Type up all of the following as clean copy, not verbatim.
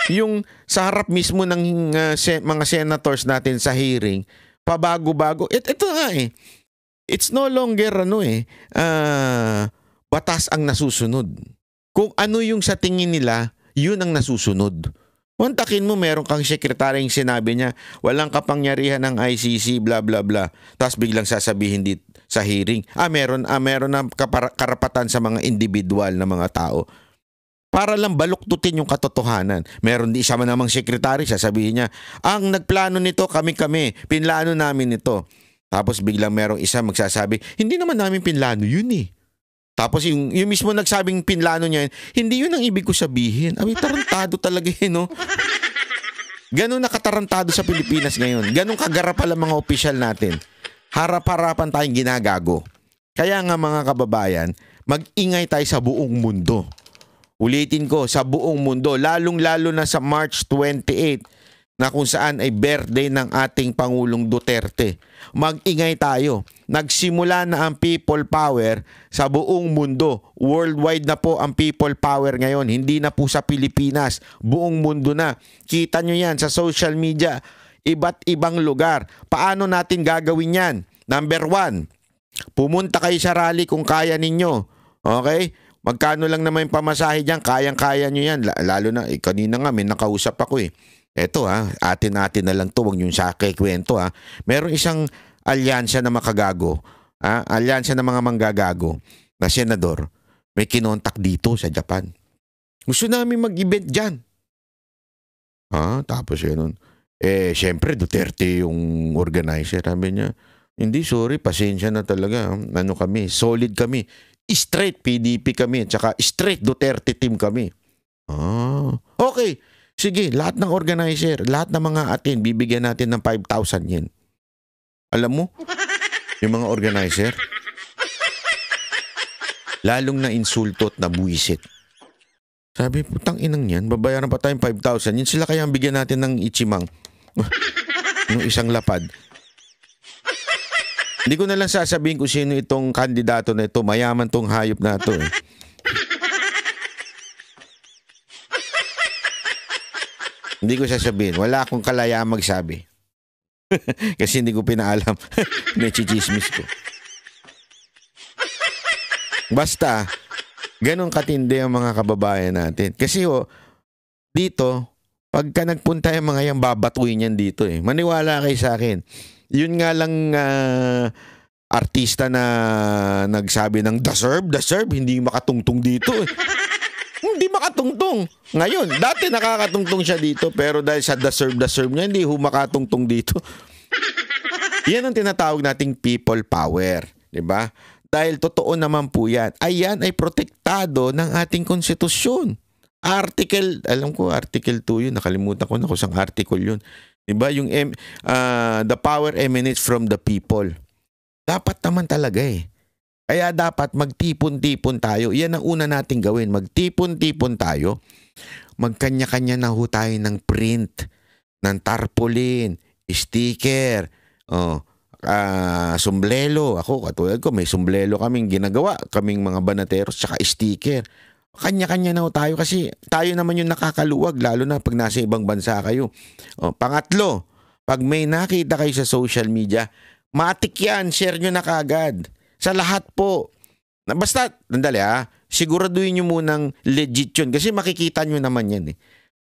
Yung sa harap mismo ng mga senators natin sa hearing, pabago-bago. Ito nga eh. It's no longer batas ang nasusunod. Kung ano yung sa tingin nila, yun ang nasusunod. Kontakin mo, meron kang sekretary yung sinabi niya, walang kapangyarihan ng ICC, bla bla bla. Tapos biglang sasabihin sa hearing, meron na karapatan sa mga individual na mga tao. Para lang baluktutin yung katotohanan. Meron di isa man namang sekretary, sasabihin niya, ang nagplano nito kami, pinlano namin ito. Tapos biglang merong isa magsasabi, hindi naman namin pinlano yun eh. Tapos yung mismo nagsabing pinlano niya, hindi yun ang ibig ko sabihin. Tarantado talaga yun, no? Ganun nakatarantado sa Pilipinas ngayon. Ganun kagarap pala mga opisyal natin. Harap-harapan tayong ginagago. Kaya nga mga kababayan, mag-ingay tayo sa buong mundo. Ulitin ko, sa buong mundo, lalong-lalo na sa March 28, na kung saan ay birthday ng ating Pangulong Duterte. Mag-ingay tayo. Nagsimula na ang people power sa buong mundo. Worldwide na po ang people power ngayon. Hindi na po sa Pilipinas. Buong mundo na. Kita nyo yan sa social media. Iba't ibang lugar. Paano natin gagawin yan? Number 1, pumunta kayo sa rally kung kaya ninyo. Okay? Magkano lang naman yung pamasahe dyan? Kayang-kaya nyo yan. Lalo na, kanina nga may nakausap ako eh. Eto atin-atin na lang to, wag yung sa kwento Meron isang alyansa na makagago, alyansa ng mga manggagago na senador, may kinontak dito sa Japan. Gusto namin mag-event dyan. Tapos yun. Syempre Duterte yung organizer. Sabi niya, hindi, sorry, pasensya na talaga. Ano kami, solid kami. Straight PDP kami, tsaka straight Duterte team kami. Okay. Sige, lahat ng organizer, lahat ng mga atin, bibigyan natin ng 5,000 yen. Alam mo, yung mga organizer, lalong na insulto at nabuisit. Sabi, putang inang yan, babayaran pa tayong 5,000 yen. Sila kaya ang bigyan natin ng ichimang. Yung isang lapad. Hindi ko na lang sasabihin kung sino itong kandidato na ito. Mayaman tong hayop na ito eh. Hindi ko sasabihin. Wala akong kalayaan magsabi. Kasi hindi ko pinaalam. Nechichismis ko. Basta, ganun katindi ang mga kababayan natin. Kasi dito, pagka nagpunta yung mga yung babatuin yan dito eh. Maniwala kayo sa akin. Yun nga lang artista na nagsabi ng deserve, hindi makatungtong dito eh. Hindi makatungtong. Ngayon, dati nakakatungtong siya dito pero dahil sa deserve niya, hindi makatungtong dito. Yan ang tinatawag nating people power. Diba? Dahil totoo naman po yan. Ayan ay protektado ng ating konstitusyon. Article 2 yun. Nakalimutan ko na kung saan article yun. Diba? Yung the power emanates from the people. Dapat naman talaga eh. Kaya dapat magtipon-tipon tayo. Yan ang una nating gawin. Magtipon-tipon tayo. Magkanya-kanya na ho tayo ng print, ng tarpaulin, sticker, sombrero. Ako, katulad ko, may sombrero kaming ginagawa. Kaming mga banateros, tsaka sticker. Kanya-kanya na ho tayo kasi tayo naman yung nakakaluwag, lalo na pag nasa ibang bansa kayo. Pangatlo, pag may nakita kayo sa social media, matik yan, share nyo na kagad. Sa lahat po. Basta, nandali siguraduhin nyo munang legit yun. Kasi makikita nyo naman yan eh.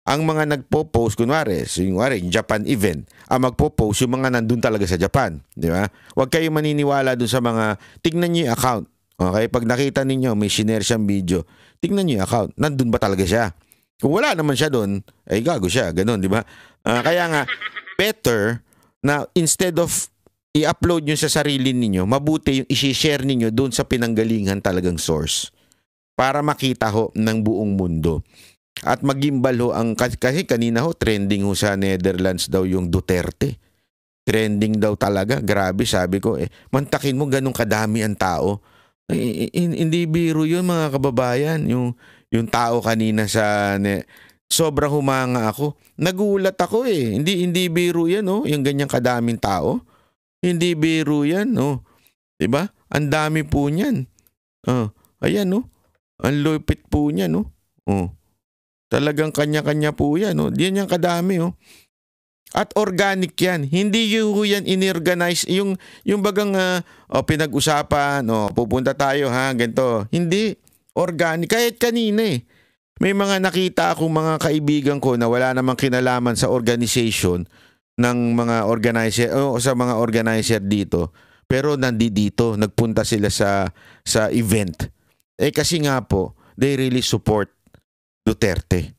Ang mga nagpo-post, kunwari, yung Japan event, ang magpo-post yung mga nandun talaga sa Japan. Di ba? Huwag kayo maniniwala dun sa mga, tignan nyo yung account. Okay? Pag nakita ninyo, may share siyang video, tignan nyo yung account. Nandun ba talaga siya? Kung wala naman siya dun, ay gago siya. Ganon, di ba? Kaya nga, better na instead of i-upload nyo sa sarili ninyo, mabuti yung i-share ninyo doon sa pinanggalingan talagang source para makita ho ng buong mundo. At magimbal ho kasi kanina ho trending ho sa Netherlands daw yung Duterte. Trending daw talaga. Grabe, sabi ko mantakin mo ganun kadami ang tao. Hindi biro yun mga kababayan. Yung tao kanina sobrang humanga ako. Nagulat ako eh. Hindi biro yan yung ganyang kadaming tao. Hindi biro yan, diba? Ang dami po niyan. Ayan, Ang lupit po niyan, Talagang kanya-kanya po yan. Oh. Yan yung kadami. Oh. At organic yan. Hindi yan inorganize. Yung bagang pinag-usapan, pupunta tayo ha, ganito. Hindi. Organic. Kahit kanina eh. May mga nakita akong mga kaibigan ko na wala namang kinalaman sa organization ng mga organizer o sa mga organizer dito. Pero nandito, nagpunta sila sa event. Kasi nga po, they really support Duterte.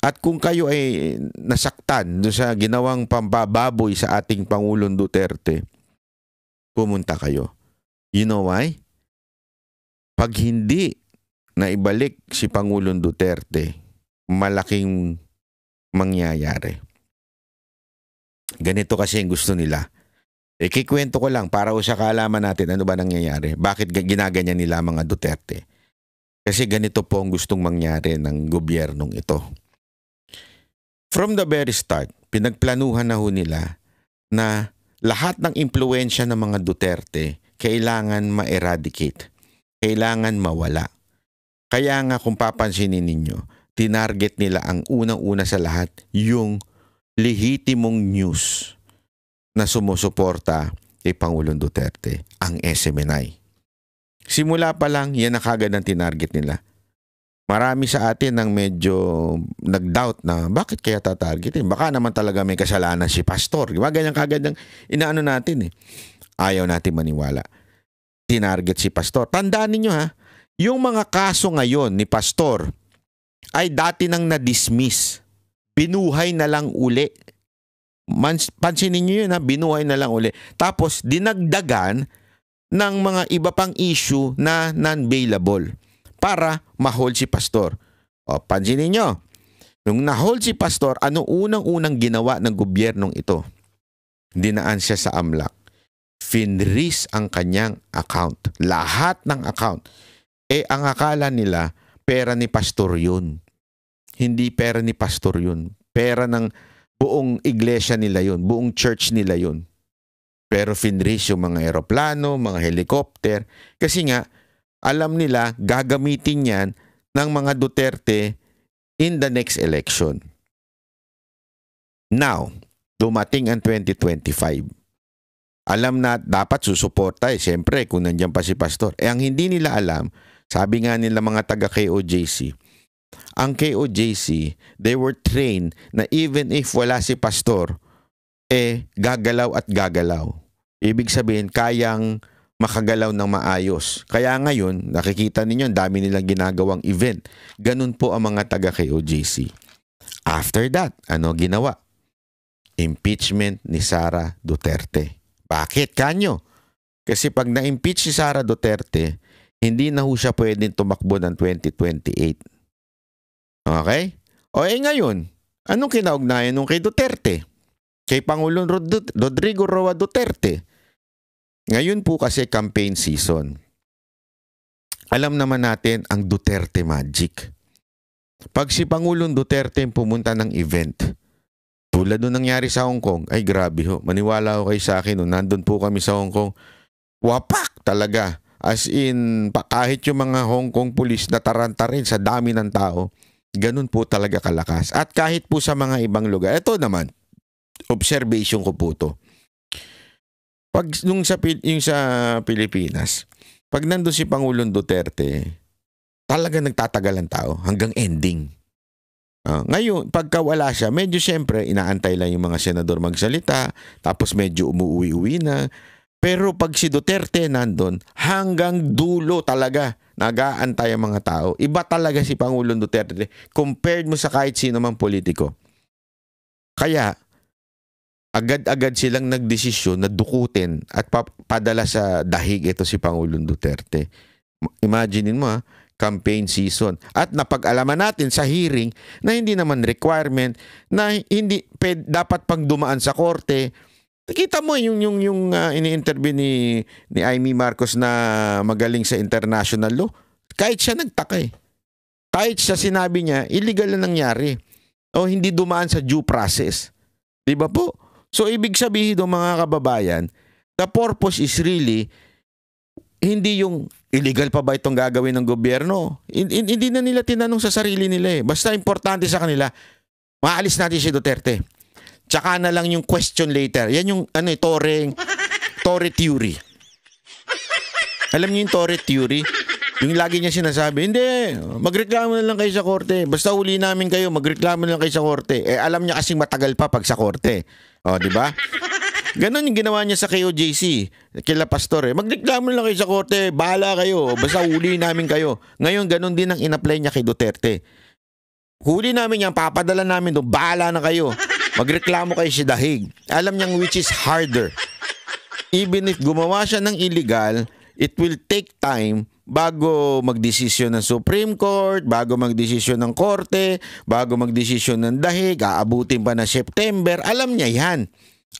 At kung kayo ay nasaktan doon sa ginawang pambababoy sa ating Pangulong Duterte, pumunta kayo. You know why? Pag hindi na ibalik si Pangulong Duterte, malaking mangyayari. Ganito kasi ang gusto nila. Kikwento ko lang para sa kaalaman natin ano ba nangyayari. Bakit ginaganyan nila mga Duterte? Kasi ganito po ang gustong mangyari ng gobyernong ito. From the very start, pinagplanuhan na ho nila na lahat ng impluensya ng mga Duterte kailangan ma-eradicate. Kailangan mawala. Kaya nga kung papansinin ninyo, tinarget nila ang unang-una sa lahat yung lehitimong news na sumusuporta kay Pangulong Duterte, ang SMNI. Simula pa lang, yan na kagad ang tinarget nila. Marami sa atin ang medyo nag-doubt na bakit kaya tatargetin? Baka naman talaga may kasalanan si Pastor. Diba? Ganyan kagad ang inaano natin eh. Ayaw natin maniwala. Tinarget si Pastor. Tandaan ninyo ha, yung mga kaso ngayon ni Pastor ay dati nang na-dismiss. Binuhay na lang uli. Pansinin nyo yun ha, binuhay na lang uli. Tapos dinagdagan ng mga iba pang issue na non-bailable para ma-hold si Pastor. O, pansinin nyo, nung na-hold si Pastor, ano unang-unang ginawa ng gobyernong ito? Dinaan siya sa AMLAC. Finreeze ang kanyang account. Lahat ng account. Ang akala nila, pera ni Pastor yun. Hindi pera ni Pastor yun. Pera ng buong iglesia nila yun. Buong church nila yun. Pero finreeze yung mga eroplano, mga helicopter. Kasi nga, alam nila gagamitin yan ng mga Duterte in the next election. Now, dumating ang 2025. Alam na dapat susuporta siyempre kung nandiyan pa si Pastor. Ang hindi nila alam, sabi nga nila mga taga KOJC, ang KOJC, they were trained na even if wala si Pastor, gagalaw at gagalaw. Ibig sabihin, kayang makagalaw ng maayos. Kaya ngayon, nakikita ninyo, ang dami nilang ginagawang event. Ganun po ang mga taga KOJC. After that, ano ginawa? Impeachment ni Sara Duterte. Bakit kanyo? Kasi pag na-impeach si Sara Duterte, hindi na ho siya pwedeng tumakbo ng 2028. Okay? Ngayon, anong kinaugnayan nung kay Duterte? Kay Pangulong Rodrigo Roa Duterte. Ngayon po kasi campaign season. Alam naman natin ang Duterte magic. Pag si Pangulong Duterte pumunta ng event, tulad nung nangyari sa Hong Kong, ay grabe ho, maniwala ho kayo sa akin, nandun po kami sa Hong Kong, wapak talaga. As in, kahit yung mga Hong Kong police na taranta rin sa dami ng tao, ganun po talaga kalakas. At kahit po sa mga ibang lugar, ito naman, observation ko po to. Pag yung sa Pilipinas, pag nandun si Pangulong Duterte, talaga nagtatagal ang tao hanggang ending. Ngayon, pagka wala siya, medyo siyempre inaantay lang yung mga senador magsalita, tapos medyo umuwi-uwi na. Pero pag si Duterte nandun, hanggang dulo talaga nag-aantay ang mga tao. Iba talaga si Pangulong Duterte compared mo sa kahit sino mang politiko. Kaya, agad-agad silang nagdesisyon na dukutin at padala sa dahig ito si Pangulong Duterte. Imaginein mo campaign season. At napag-alaman natin sa hearing na hindi naman requirement na hindi dapat pang dumaan sa korte. Nakita mo yung ini-interview ni Amy Marcos na magaling sa international law. Kahit siya nagtaka Kahit siya sinabi niya, illegal na nangyari. O hindi dumaan sa due process. Di ba po? So, ibig sabihin ng mga kababayan, the purpose is really hindi yung illegal pa ba itong gagawin ng gobyerno? Hindi na nila tinanong sa sarili nila eh. Basta importante sa kanila, maalis natin si Duterte. Tsaka na lang yung question later. Yan yung Torre theory. Alam niyo yung Torre theory? Yung lagi niya sinasabi, hindi, magreklamo na lang kayo sa korte. Basta huli namin kayo, magreklamo na lang kayo sa korte. Alam niya kasing matagal pa pag sa korte. O, di ba? Ganon yung ginawa niya sa KOJC, kila Pastor. Magreklamo na lang kayo sa korte, bahala kayo, basta huli namin kayo. Ngayon, ganon din ang in-apply niya kay Duterte. Huli namin yan, papadala namin doon, bahala na kayo. Magreklamo kayo sa dahig. Alam niyang which is harder. Even if gumawa siya ng illegal, it will take time bago magdesisyon ng Supreme Court, bago magdesisyon ng Korte, bago magdesisyon ng dahig, aabutin pa na September. Alam niya yan.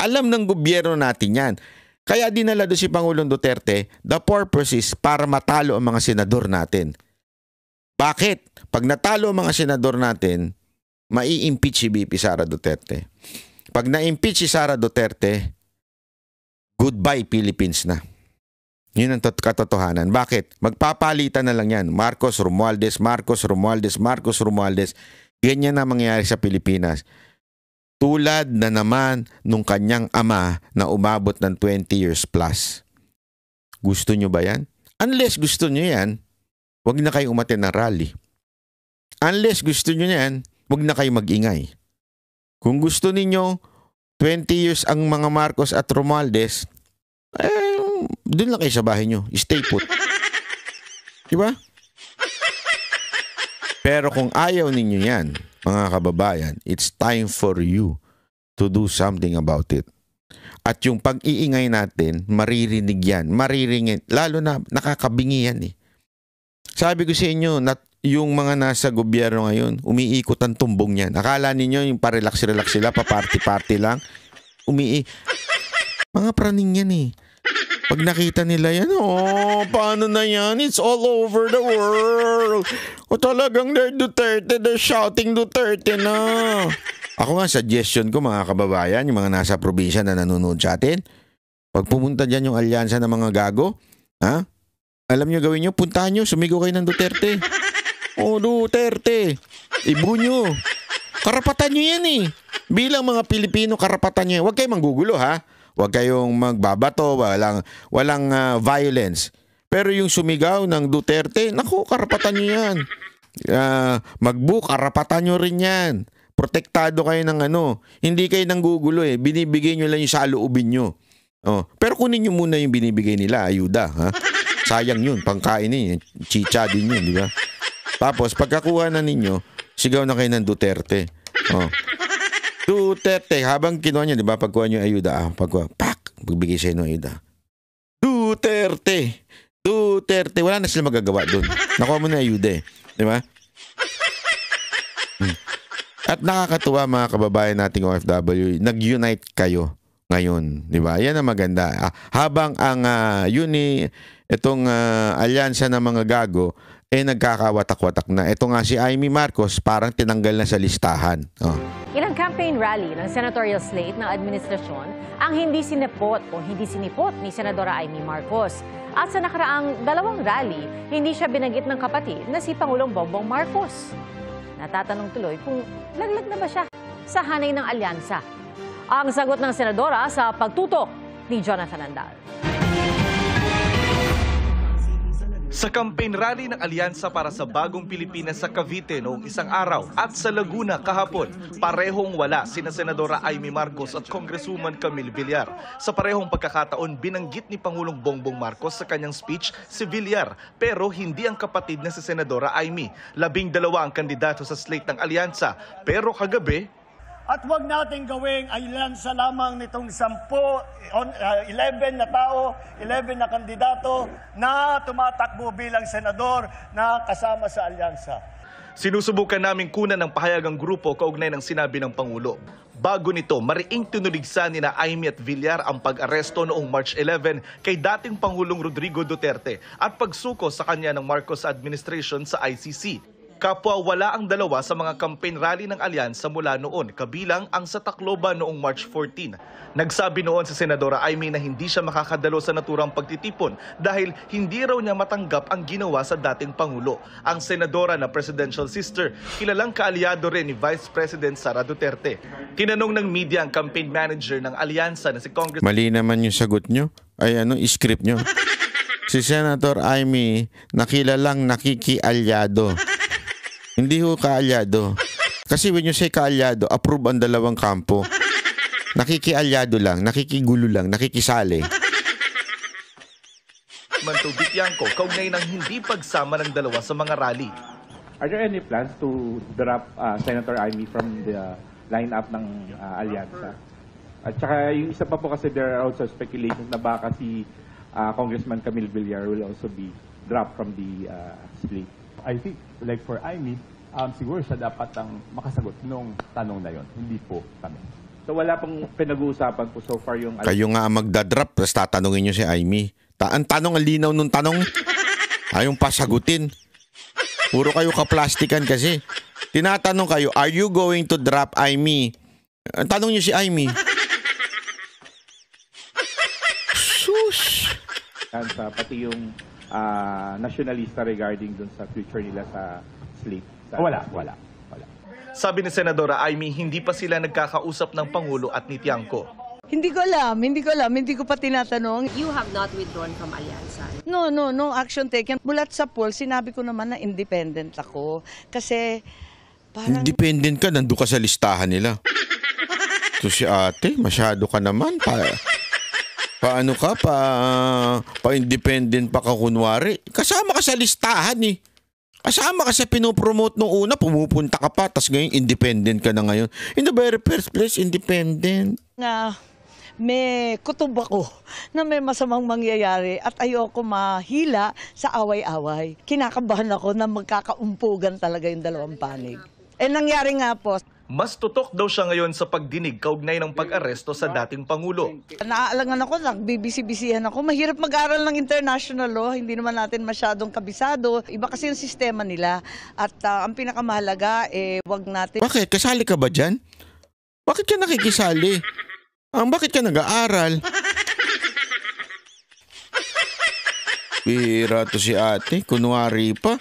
Alam ng gobyerno natin yan. Kaya dinala doon si Pangulong Duterte, the purpose is para matalo ang mga senador natin. Bakit? Pag natalo ang mga senador natin, mai-impeach si BP Sara Duterte. Pag na-impeach si Sara Duterte, goodbye Philippines na. Yun ang katotohanan. Bakit? Magpapalitan na lang yan. Marcos Romualdez, Marcos Romualdez, Marcos Romualdez. Ganyan na mangyayari sa Pilipinas. Tulad na naman nung kanyang ama na umabot ng 20 years plus. Gusto nyo ba yan? Unless gusto nyo yan, wag na kayo umattend ng rally. Unless gusto nyo yan, wag na kayo mag-ingay. Kung gusto ninyo, 20 years ang mga Marcos at Romualdez, doon lang kayo sa bahay nyo. Stay put. Diba? Pero kung ayaw ninyo yan, mga kababayan, it's time for you to do something about it. At yung pag-iingay natin, maririnig yan. Mariringin. Lalo na nakakabingi yan eh. Sabi ko sa inyo, yung mga nasa gobyerno ngayon, umiikot ang tumbong yan. Akala ninyo yung pa-relax-relax sila, pa-party-party lang. Mga praning yan eh. Pag nakita nila yan, paano na yan? It's all over the world. O talagang they're Duterte, they're shouting Duterte na. Ako nga, suggestion ko mga kababayan, yung mga nasa probinsya na nanonood sa atin, pag pumunta dyan yung alyansa ng mga gago, alam nyo gawin nyo, puntahan nyo, sumigaw kayo ng Duterte. Duterte. Ibu nyo. Karapatan nyo yan eh. Bilang mga Pilipino, karapatan nyo yan. Huwag kayong manggugulo ha. Huwag kayong magbabato, walang violence. Pero yung sumigaw ng Duterte, naku, karapatan nyo yan. Mag-book, karapatan nyo rin yan. Protektado kayo ng hindi kayo nanggugulo eh. Binibigay nyo lang yung saloobin nyo. Pero kunin nyo muna yung binibigay nila, ayuda. Ha? Sayang yun, pangkain eh. Chicha din yun, di ba? Tapos, pagkakuha na ninyo, sigaw na kayo ng Duterte. Duterte, habang kinuha niya, di ba, pagkuha niyo ayuda, pagbigay sa inyo ayuda. Duterte, wala na sila magagawa doon. Nakuha mo na ayuda eh, di ba? At nakakatuwa mga kababayan nating OFW, nag-unite kayo ngayon, di ba? Yan ang maganda. Habang ang itong alyansa ng mga gago, nagkakawatak-watak na. Ito nga si Amy Marcos, parang tinanggal na sa listahan. Ilang campaign rally ng senatorial slate ng administrasyon ang hindi sinipot ni Senadora Amy Marcos. At sa nakaraang 2 rally, hindi siya binanggit ng kapatid na si Pangulong Bongbong Marcos. Natatanong tuloy kung laglag na ba siya sa hanay ng alyansa. Ang sagot ng senadora sa pagtutok ni Jonathan Andal. Sa campaign rally ng Alyansa para sa Bagong Pilipinas sa Cavite noong isang araw at sa Laguna kahapon, parehong wala sina Senadora Amy Marcos at Congresswoman Camille Villar. Sa parehong pagkakataon, binanggit ni Pangulong Bongbong Marcos sa kanyang speech si Villar, pero hindi ang kapatid na si Senadora Amy. 12 ang kandidato sa slate ng Alyansa, pero kagabi, at huwag natin gawing alyansa lamang nitong 11 na tao, 11 na kandidato na tumatakbo bilang senador na kasama sa alyansa. Sinusubukan naming kunan ng pahayagang grupo kaugnay ng sinabi ng Pangulo. Bago nito, mariing tinuligsa ni na Amy at Villar ang pag-aresto noong March 11 kay dating Pangulong Rodrigo Duterte at pagsuko sa kanya ng Marcos administration sa ICC. Kapwa wala ang dalawa sa mga campaign rally ng alyansa mula noon, kabilang ang sa Tacloban noong March 14. Nagsabi noon si Senadora Amy na hindi siya makakadalo sa naturang pagtitipon dahil hindi raw niya matanggap ang ginawa sa dating Pangulo. Ang senadora na presidential sister, kilalang kaalyado rin ni Vice President Sara Duterte. Tinanong ng media ang campaign manager ng alyansa na si Congressman... Mali naman yung sagot nyo. Ay script nyo. Si Senator Amy nakilalang nakikialyado. Hindi ho kaalyado. Kasi when you say kaalyado, approve ang dalawang kampo. Nakikialyado lang, nakikigulo lang, nakikisali. Mantubik Yanko, kaugnay ng hindi pagsama ng dalawa sa mga rally. Are there any plans to drop Senator Amy from the lineup ng alyansa? At saka yung isa pa po kasi there are also speculations na baka si Congressman Camille Villar will also be dropped from the slate. I think, like for Amy, siguro siya dapat ang makasagot nung tanong na yon, hindi po kami. So wala pang pinag-uusapan po so far yung... Kayo nga ang magdadrop, tapos tatanungin nyo si Amy. Ang tanong, ang linaw nung tanong. Ayong pasagutin. Puro kayo kaplastikan kasi. Tinatanong kayo, are you going to drop Amy? Ang tanong nyo si Amy. Sus! Pati yung nationalista regarding dun sa future nila sa slate. Wala. Sabi ni Senadora Amy, hindi pa sila nagkakausap ng Pangulo at ni Tiangco. Hindi ko alam, hindi ko pa tinatanong. You have not withdrawn from Alyansa. No action taken. Bulat sa poll, sinabi ko naman na independent ako. Kasi parang... Independent ka, nandun ka sa listahan nila. So si ate, masyado ka naman. Paano ka? Pa-independent pa ka kunwari. Kasama ka sa listahan eh. Kasama ka sa pinopromote nung una, pumupunta ka pa, tas ngayon independent ka na ngayon. In the very first place, independent. Nga, may kutob ako na may masamang mangyayari at ayoko mahila sa away-away. Kinakabahan ako na magkakaumpugan talaga yung dalawang panig. Nangyari nga po. Mas tutok daw siya ngayon sa pagdinig kaugnay ng pag-aresto sa dating Pangulo. Naaalangan ako, nagbibisi-bisihan ako. Mahirap mag-aral ng international law, hindi naman natin masyadong kabisado. Iba kasi yung sistema nila. At ang pinakamahalaga, wag natin... Bakit? Kasali ka ba dyan? Bakit ka nakikisali? Bakit ka nag-aaral? Bira to si ate. Kunwari pa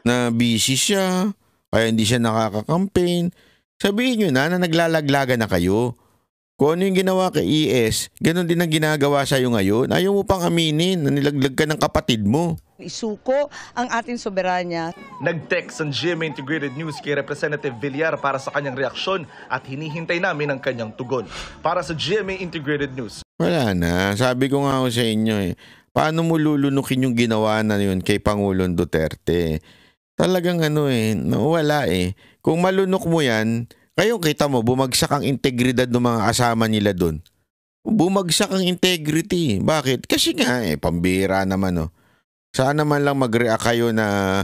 na busy siya. Kaya hindi siya nakaka-campaign. Sabihin nyo na naglalaglaga na kayo. Kung ano yung ginawa kay ES, ganun din ang ginagawa sa'yo ngayon. Ayaw mo pang aminin na nilaglag ka ng kapatid mo. Isuko ang ating soberanya. Nag-text ang GMA Integrated News kay Representative Villar para sa kanyang reaksyon at hinihintay namin ang kanyang tugon. Para sa GMA Integrated News. Wala na. Sabi ko nga ako sa inyo paano mo lulunukin yung ginawa na yun kay Pangulong Duterte? Talagang wala eh. Kung malunok mo yan, kayo kita mo, bumagsak ang integridad ng mga kasama nila doon. Bumagsak ang integrity. Bakit? Kasi nga pambira naman Sana man lang mag-react kayo na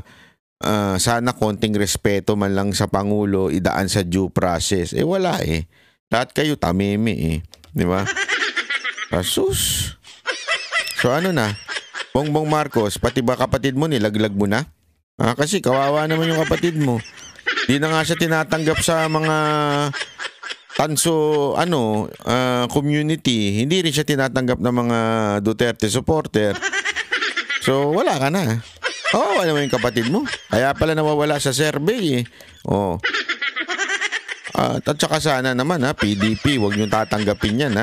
sana konting respeto man lang sa Pangulo, idaan sa due process. Wala eh. Lahat kayo tamimi Di ba? Asus. So ano na? Bongbong Marcos, pati ba kapatid mo nilaglag mo na? Kasi kawawa naman yung kapatid mo. Di na nga siya tinatanggap sa mga tanso community. Hindi rin siya tinatanggap ng mga Duterte supporter. So wala ka na. Kawawa naman yung kapatid mo. Kaya pala nawawala sa survey At saka sana naman PDP, huwag niyong tatanggapin yan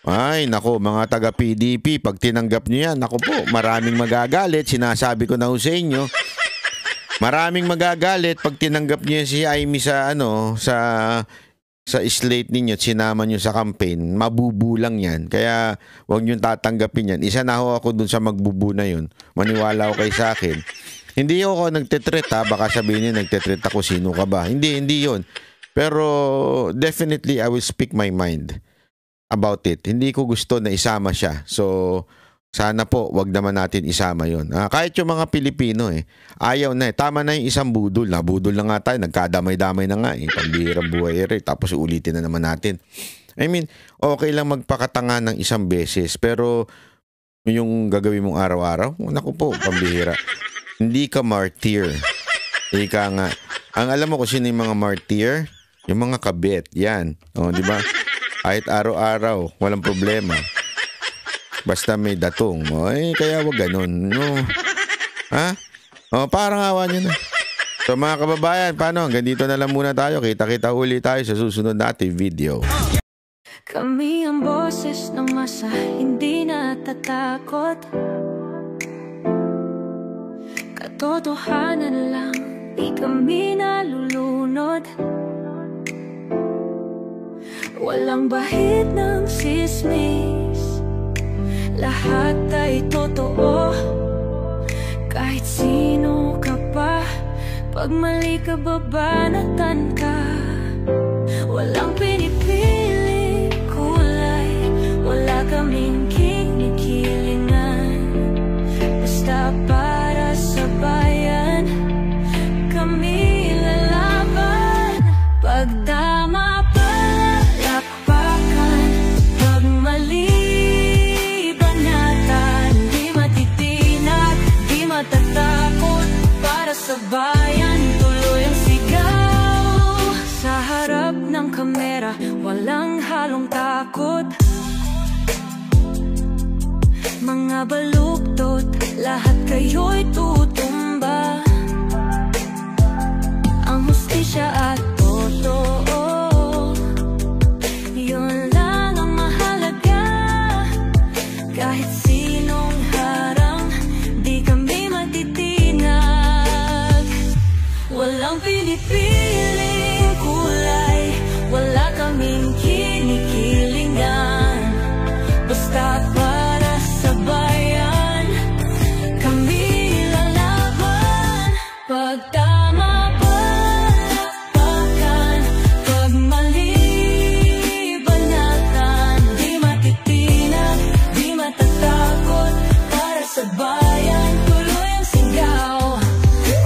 Ay, nako, mga taga-PDP, pag tinanggap niyo yan, nako po, maraming magagalit. Sinasabi ko na sa inyo. Maraming magagalit pag tinanggap niyo si Amy sa slate ninyo at sinama niyo sa campaign. Mabubulang yan. Kaya huwag niyo tatanggapin yan. Isa na ako dun sa magbubu na yun. Maniwala ko kay sa akin. Hindi ako nagtetreat baka sabihin niyo nagtetreat ako, sino ka ba? Hindi yun. Pero definitely I will speak my mind about it. Hindi ko gusto na isama siya. So sana po, wag naman natin isama yon. Kahit yung mga Pilipino ayaw na Tama na yung isang budol. Budol na nga tayo. Nagkadamay-damay na nga Pambihirang buhay Tapos ulitin na naman natin. I mean, okay lang magpakatanga ng isang beses. Pero yung gagawin mong araw-araw, naku po, pambihira. Hindi ka martyr. Ika nga. Ang alam mo kung sino yung mga martyr? Yung mga kabit. Yan. O, di ba? Kahit araw-araw, walang problema. Basta may datong. O, kaya wag ganun. No. Ha? O, parang awa nyo na. So mga kababayan, paano? Hanggang dito na lang muna tayo. Kita-kita uli tayo sa susunod nating video. Kami ang boses ng masa, hindi natatakot. Katotohanan lang, di kami nalulunod. Walang bahid ng sismis, lahat ay totoo. Kahit sino ka pa, pag mali ka babanatan ka. Walang pinipili kulay, wala kaming kinikilingan. Basta para sa bayan, kami lalaban. Pagdama palakpakan, pag mali banatan. Di matitinag, di matatakot, para sa bayan tuloy ang sigaw. Sa harap ng kamera, walang halong takot. Mga baluktot, lahat kayo'y tutumba. Ang hustisya at totoo, yun lang ang mahalaga. Kahit sinong harang, di kami matitinag. Walang pinipiling kulay, wala kaming kinikilingan. Basta para sa bayan, kami lalaban. Pag tama palakpakan, pag mali banatan. Di matitinag, di matatakot, para sa bayan tuloy ang sigaw.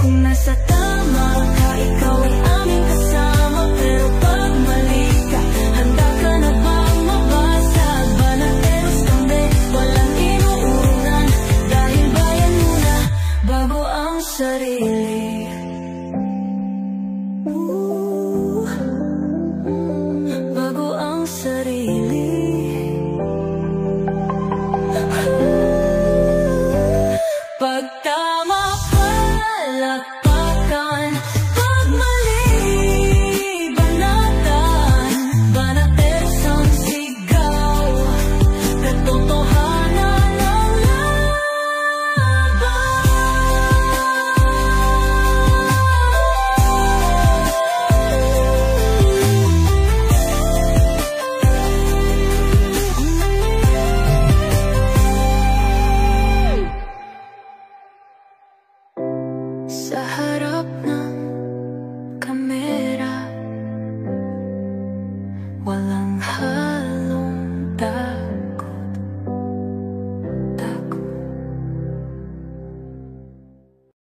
Kung nasa tama ka, ikaw ay aming kasama. Pero pag mali ka, handa ka na bang mabasag? Banateros kami, walang inuunan. Dahil bayan muna, bago ang sarili. Bago ang sarili. Pag tama palakpakan, pag mali banatan. Banateros ang sigaw, katotohanan ang sa harap ng kamera, walang